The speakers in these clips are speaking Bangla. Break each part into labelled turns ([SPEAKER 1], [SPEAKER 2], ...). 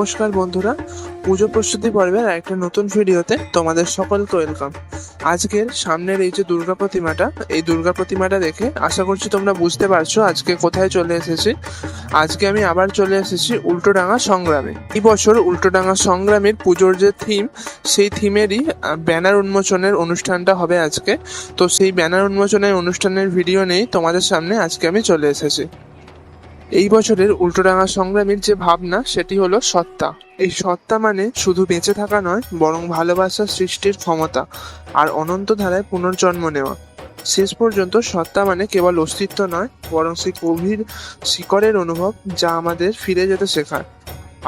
[SPEAKER 1] নমস্কার বন্ধুরা, পুজো প্রস্তুতি পর্বের একটা নতুন ভিডিওতে তোমাদের সকলকে ওয়েলকাম। আজকের সামনের এই যে দুর্গা প্রতিমাটা দেখে আশা করছি তোমরা বুঝতে পারছো আজকে কোথায় চলে এসেছি। আজকে আমি আবার চলে এসেছি উল্টোডাঙা সংগ্রামে। এই বছর উল্টোডাঙা সংগ্রামের পুজোর যে থিম, সেই থিমেরই ব্যানার উন্মোচনের অনুষ্ঠানটা হবে আজকে। তো সেই ব্যানার উন্মোচনের অনুষ্ঠানের ভিডিও নেই তোমাদের সামনে আজকে আমি চলে এসেছি। এই বছরের উল্টোডাঙা সংগ্রামীর যে ভাবনা সেটি হলো সত্তা। এই সত্তা মানে শুধু বেঁচে থাকা নয়, বরং ভালোবাসা সৃষ্টির ক্ষমতা আর অনন্ত ধারায় পুনর্জন্ম নেওয়া। শেষ পর্যন্ত সত্তা মানে কেবল অস্তিত্ব নয়, বরং সেই গভীর শিকড়ের অনুভব যা আমাদের ফিরে যেতে শেখায়,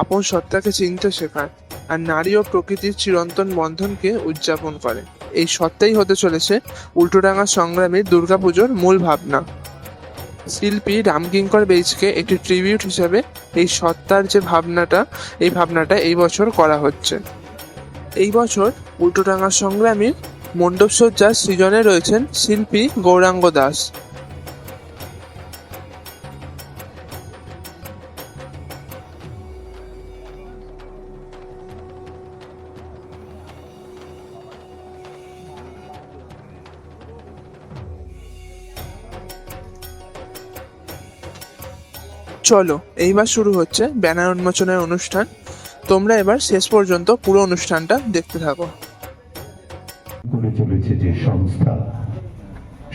[SPEAKER 1] আপন সত্তাকে চিনতে শেখায়, আর নারী ও প্রকৃতির চিরন্তন বন্ধনকে উদযাপন করে। এই সত্তাই হতে চলেছে উল্টোডাঙা সংগ্রামীর দুর্গাপুজোর মূল ভাবনা। শিল্পী রামকিঙ্কর বেইজকে একটি ট্রিবিউট হিসেবে এই সত্তার যে ভাবনাটা এই বছর করা হচ্ছে। এই বছর উল্টোডাঙা সংগ্রামীর মণ্ডপসজ্জার সৃজনে রয়েছেন শিল্পী গৌরাঙ্গ দাস। চলো, এইবার শুরু হচ্ছে ব্যানার উন্মোচনের অনুষ্ঠান। তোমরা এবার শেষ পর্যন্ত পুরো অনুষ্ঠানটা দেখতে থাকো।
[SPEAKER 2] করে চলেছে যে সংস্থা,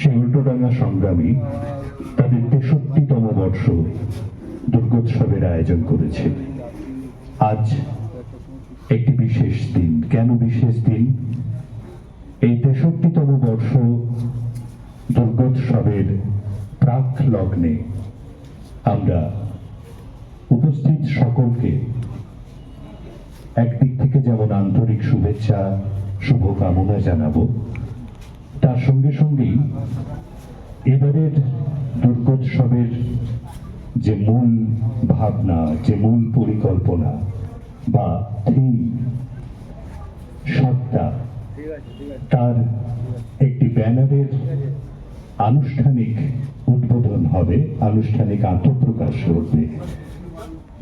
[SPEAKER 2] সেই উল্টোডাঙা সংগ্রামী তাদের 63তম বর্ষ দুর্গোৎসবের আয়োজন করেছে। আজ একটি বিশেষ দিন। কেন বিশেষ দিন? এই 63তম বর্ষ দুর্গোৎসবের প্রাক লগ্নে আমরা উপস্থিত সকলকে একদিক থেকে যেমন আন্তরিক শুভেচ্ছা, শুভকামনা জানাবো, তার সঙ্গে সঙ্গেই এবারের দুর্গোৎসবের যে মূল ভাবনা, যে মূল পরিকল্পনা বা থিম সত্তা, তার একটি ব্যানারের আনুষ্ঠানিক উদ্বোধন হবে, আনুষ্ঠানিক আত্মপ্রকাশ করবে।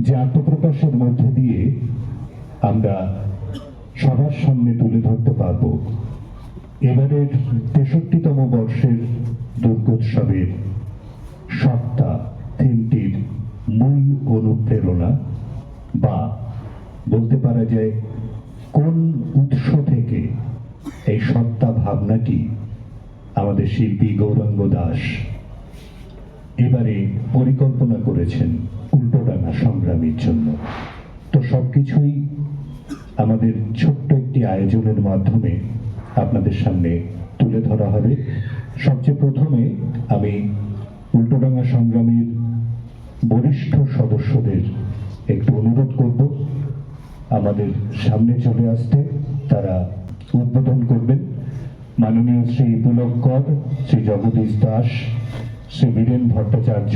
[SPEAKER 2] যে আত্মপ্রকাশের মধ্যে দিয়ে আমরা সবার সামনে তুলে ধরতে পারব এবারের 63তম বর্ষের দুর্গোৎসবের সত্তা, থিমটির মূল অনুপ্রেরণা, বা বলতে পারা যায় কোন উৎস থেকে এই সত্তা ভাবনাটি আমাদের শিল্পী গৌরাঙ্গ দাস এবারে পরিকল্পনা করেছেন উল্টোডাঙা সংগ্রামীর জন্য। তো সবকিছুই আমাদের ছোট্ট একটি আয়োজনের মাধ্যমে আপনাদের সামনে তুলে ধরা হবে। সবচেয়ে প্রথমে আমি উল্টোডাঙা সংগ্রামীর বরিষ্ঠ সদস্যদের একটু অনুরোধ করব আমাদের সামনে চলে আসতে। তারা উদ্বোধন করবেন মাননীয় শ্রী পুলক কর, শ্রী জগদীশ দাস, শ্রী বীরেন ভট্টাচার্য,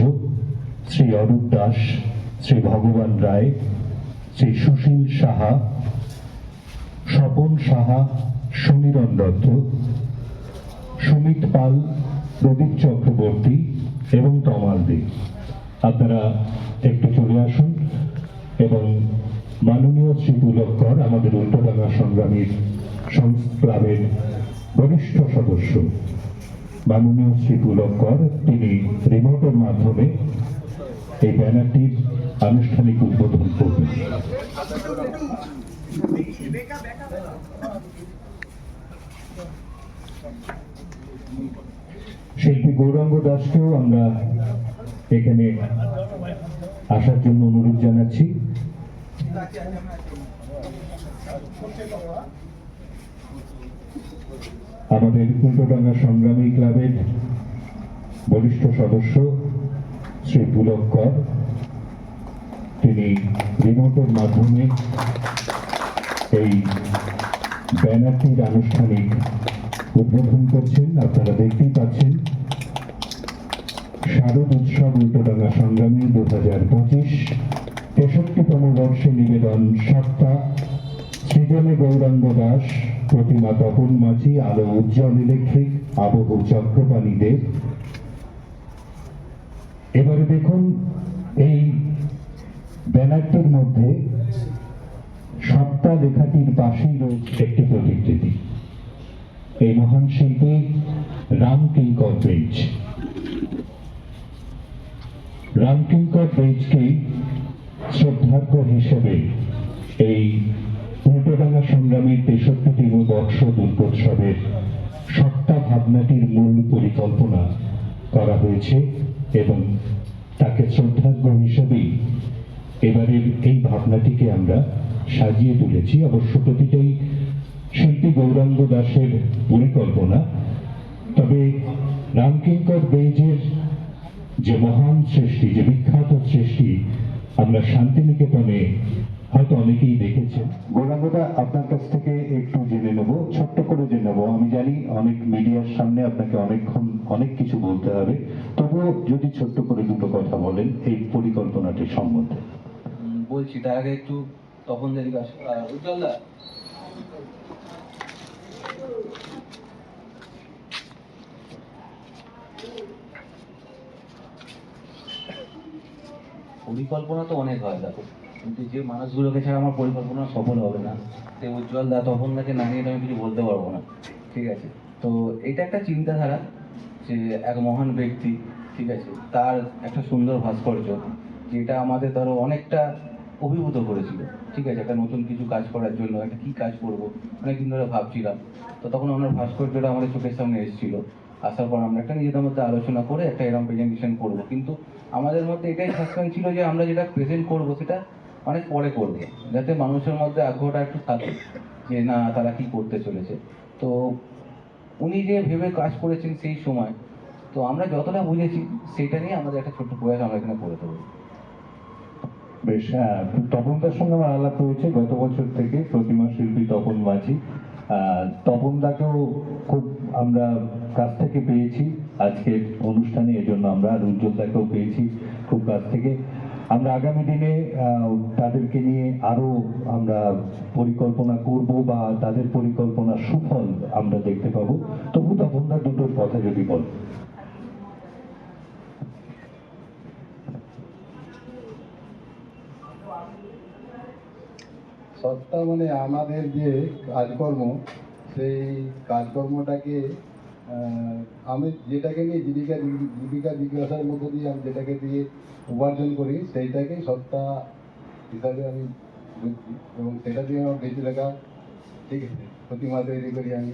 [SPEAKER 2] শ্রী অরূপ দাস, শ্রী ভগবান রায়, শ্রী সুশীল সাহা, স্বপন সাহা, সমীরণ দত্ত, সুমিত পাল, প্রদীপ চক্রবর্তী এবং তমাল দে। আপনারা একটু চলে আসুন এবং মাননীয় শ্রী পুলক কর, আমাদের উল্টোডাঙা সংগ্রামীর ক্লাবের বরিষ্ঠ সদস্য, মাননীয় শ্রী পুলক কর, তিনি রিমোটের মাধ্যমে এই ব্যানারটির আনুষ্ঠানিক উদ্বোধন করবেন। শিল্পী গৌরাঙ্গ দাসকেও আমরা এখানে আসার জন্য অনুরোধ জানাচ্ছি। আমাদের উল্টোডাঙা সংগ্রামী ক্লাবের বরিষ্ঠ সদস্য শ্রী পুলক কর, তিনি রিমোটের মাধ্যমে এই ব্যানারটির আনুষ্ঠানিক উদ্বোধন করছেন। আপনারা দেখতেই পাচ্ছেন শারদ উৎসব উল্টোডাঙা সংগ্রামী 2025, 63তম বর্ষে নিবেদন সত্তা, সৃজনে গৌরাঙ্গ দাস, প্রতিমা তপন মাঝি, আলো উজ্জ্বল ইলেকট্রিক, আবহ চক্রপাণী দেব। এবারে দেখুন এই ব্যানারটির মধ্যে সত্তা লেখাটির পাশেই রয়েছে একটি প্রতিকৃতি। এই মহান শিল্পী রামকিঙ্কর বেইজ। রামকিঙ্কর বেইজকে শ্রদ্ধার্ঘ্য হিসেবে এই উল্টোডাঙ্গা সংগ্রামের 63তম বর্ষ দুর্গোৎসবের সত্তা ভাবনাটির মূল পরিকল্পনা করা হয়েছে এবং তাকে শ্রদ্ধার্ঘ্য হিসেবেই এবারের এই ভাবনাটিকে আমরা সাজিয়ে তুলেছি। অবশ্য প্রতিটাই শিল্পী গৌরাঙ্গ দাসের পরিকল্পনা, তবে রামকিঙ্কর বেইজের যে মহান সৃষ্টি, যে বিখ্যাত সৃষ্টি আমরা শান্তিনিকেতনে হয়তো অনেকেই দেখেছেন। গৌরাঙ্গদা, আপনার কাছ থেকে একটু জেনে নেব, ছোট্ট করে জেনে নেব। আমি জানি অনেক মিডিয়ার সামনে আপনাকে অনেকক্ষণ অনেক কিছু বলতে হবে, তবুও যদি ছোট্ট করে দুটো কথা বলেন এই পরিকল্পনাটি সম্বন্ধে।
[SPEAKER 3] বলছি, তার আগে একটু তপন দেরিকে উজ্জ্বলদা। পরিকল্পনা তো অনেক হয় দেখো, কিন্তু যে মানুষগুলোকে ছাড়া আমার পরিকল্পনা সফল হবে না, সে উজ্জ্বলদা তপনদাকে না নিয়ে তো আমি কিছু বলতে পারবো না। ঠিক আছে, তো এটা একটা চিন্তাধারা যে এক মহান ব্যক্তি, ঠিক আছে, তার একটা সুন্দর ভাস্কর্য যেটা আমাদের ধরো অনেকটা অভিভূত করেছিল। ঠিক আছে, একটা নতুন কিছু কাজ করার জন্য একটা কী কাজ করবো অনেকদিন ধরে ভাবছিলাম। তো তখন আমার ভাস্কর্যটা আমাদের চোখের সামনে এসেছিলো। আসার পর আমরা একটা নিজেদের মধ্যে আলোচনা করে একটা এরকম প্রেজেন্টেশন করবো, কিন্তু আমাদের মধ্যে এটাই সাসপেন্স ছিল যে আমরা যেটা প্রেজেন্ট করবো সেটা অনেক পরে করবো, যাতে মানুষের মধ্যে আগ্রহটা একটু থাকে যে না তারা কি করতে চলেছে। তো উনি যে ভেবে কাজ করেছেন সেই সময়, তো আমরা যতটা বুঝেছি সেটা নিয়ে আমাদের একটা ছোট্ট প্রয়াস আমরা এখানে করে দেবো।
[SPEAKER 2] বেশ, তপনদার সঙ্গে আমার আলাপ হয়েছে গত বছর থেকে, প্রতিমা শিল্পী তপন মাঝি। তপনদাকেও খুব আমরা কাছ থেকে পেয়েছি আজকের অনুষ্ঠানে, এজন্য আমরা আর উজ্জ্বলদাকেও পেয়েছি খুব কাছ থেকে। আমরা আগামী দিনে তাদেরকে নিয়ে আরো আমরা পরিকল্পনা করব বা তাদের পরিকল্পনার সুফল আমরা দেখতে পাবো। তবু তপনদা দুটো কথা যদি বল।
[SPEAKER 4] সত্তা মানে আমাদের যে কাজকর্ম, সেই কাজকর্মটাকে আমি যেটাকে নিয়ে জীবিকা জিজ্ঞাসার মধ্যে দিয়ে আমি যেটাকে দিয়ে উপার্জন করি সেইটাকেই সত্তা হিসাবে আমি বুঝছি, এবং সেটা দিয়ে আমার বেঁচে থাকা। ঠিক আছে, প্রতিমা তৈরি করি আমি,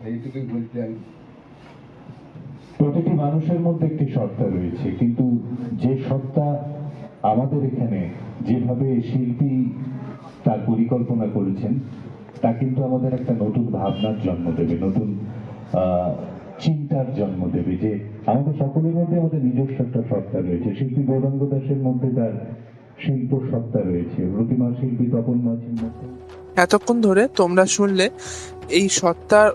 [SPEAKER 4] এইটুকুই বলছি আমি।
[SPEAKER 2] প্রতিটি মানুষের মধ্যে একটি সত্তা রয়েছে, কিন্তু যে সত্তা আমাদের এখানে যেভাবে শিল্পী তার পরিকল্পনা করেছেন তা কিন্তু আমাদের একটা নতুন ভাবনার জন্ম দেবে, নতুন চিন্তার জন্ম দেবে, যে আমাদের সকলের মধ্যে আমাদের নিজস্ব একটা সত্তা রয়েছে। শিল্পী গৌরাঙ্গ দাসের মধ্যে তার শিল্প সত্তা রয়েছে, প্রতিমা শিল্পী তপন মাঝির মধ্যে।
[SPEAKER 1] এতক্ষণ ধরে তোমরা শুনলে এই সত্তার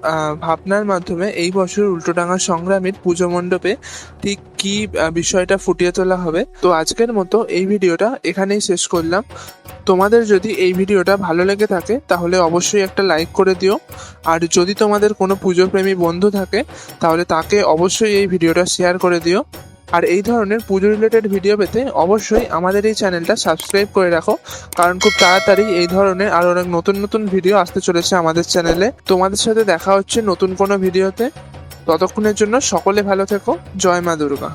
[SPEAKER 1] ভাবনার মাধ্যমে এই বছর উল্টোডাঙ্গা সংগ্রামের পুজো মণ্ডপে ঠিক কি বিষয়টা ফুটিয়ে তোলা হবে। তো আজকের মতো এই ভিডিওটা এখানেই শেষ করলাম। তোমাদের যদি এই ভিডিওটা ভালো লেগে থাকে তাহলে অবশ্যই একটা লাইক করে দিও, আর যদি তোমাদের কোনো পুজোপ্রেমী বন্ধু থাকে তাহলে তাকে অবশ্যই এই ভিডিওটা শেয়ার করে দিও। আর এই ধরনের পুজো রিলেটেড ভিডিও পেতে অবশ্যই আমাদের এই চ্যানেলটা সাবস্ক্রাইব করে রাখো, কারণ খুব তাড়াতাড়ি এই ধরনের আরো অনেক নতুন নতুন ভিডিও আসতে চলেছে আমাদের চ্যানেলে। তোমাদের সাথে দেখা হচ্ছে নতুন কোনো ভিডিওতে। ততক্ষণের জন্য সকলে ভালো থেকো। জয় মা দুর্গা।